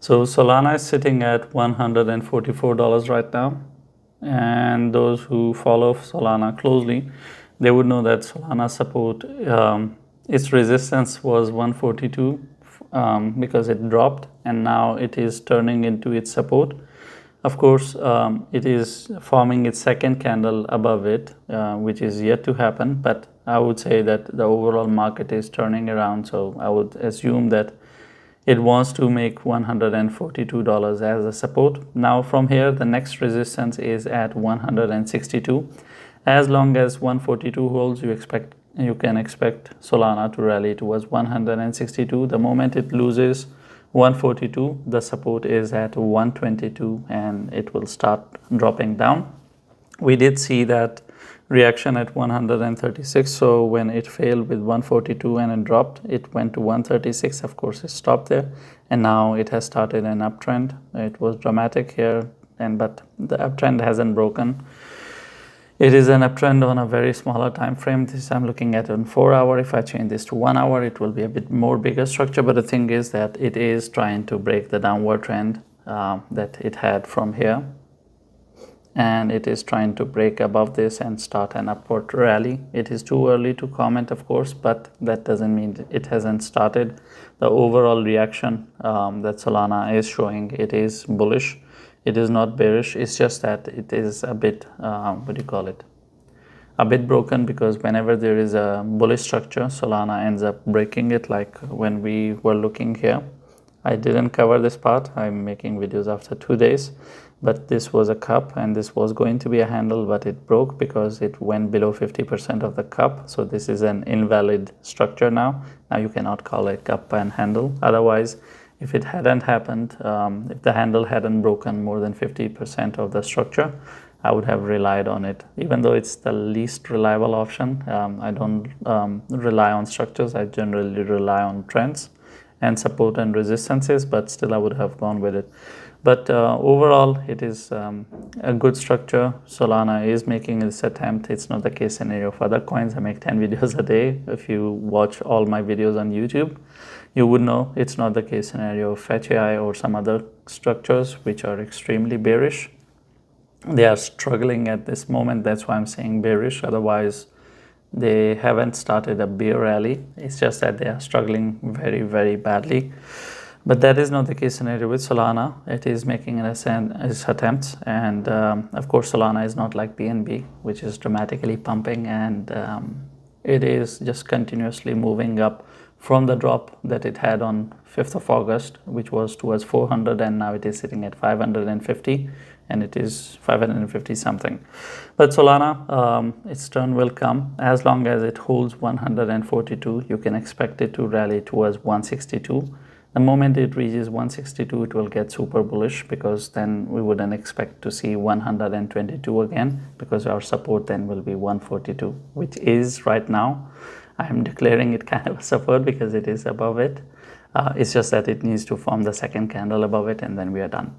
So Solana is sitting at $144 right now, and those who follow Solana closely, they would know that Solana support, its resistance was 142 because it dropped, and now it is turning into its support. Of course, it is forming its second candle above it, which is yet to happen, but I would say that the overall market is turning around, so I would assume that it wants to make $142 as a support. Now from here, the next resistance is at 162. As long as 142 holds, you can expect Solana to rally towards 162. The moment it loses 142, the support is at 122 and it will start dropping down. We did see that reaction at 136, so when it failed with 142 and it dropped, it went to 136. Of course, it stopped there, and now it has started an uptrend. It was dramatic here, but the uptrend hasn't broken. It is an uptrend on a very smaller time frame. This I'm looking at on 4 hour. If I change this to 1 hour, it will be a bit more bigger structure, but the thing is that it is trying to break the downward trend that it had from here, and it is trying to break above this and start an upward rally. It is too early to comment, of course, but that doesn't mean it hasn't started. The overall reaction that Solana is showing, it is bullish. It is not bearish. It's just that it is a bit a bit broken, because whenever there is a bullish structure, Solana ends up breaking it, like when we were looking here. I didn't cover this part. I'm making videos after 2 days, but this was a cup and this was going to be a handle, but it broke because it went below 50% of the cup. So this is an invalid structure now. Now you cannot call it cup and handle. Otherwise, if it hadn't happened, if the handle hadn't broken more than 50% of the structure, I would have relied on it. Even though it's the least reliable option, I don't rely on structures. I generally rely on trends and support and resistances, but still I would have gone with it. But overall, it is a good structure. Solana is making its attempt. It's not the case scenario for other coins. I make 10 videos a day. If you watch all my videos on YouTube, you would know it's not the case scenario of Fetch AI or some other structures which are extremely bearish. They are struggling at this moment. That's why I'm saying bearish. Otherwise, they haven't started a bear rally. It's just that they are struggling very, very badly. But that is not the case scenario with Solana. It is making its attempts, and of course Solana is not like BNB, which is dramatically pumping, and it is just continuously moving up from the drop that it had on 5th of August, which was towards 400, and now it is sitting at 550, and it is 550 something. But Solana, its turn will come. As long as it holds 142, you can expect it to rally towards 162. The moment it reaches 162, it will get super bullish, because then we wouldn't expect to see 122 again, because our support then will be 142, which is right now. I'm declaring it kind of a support because it is above it. It's just that it needs to form the second candle above it, and then we are done.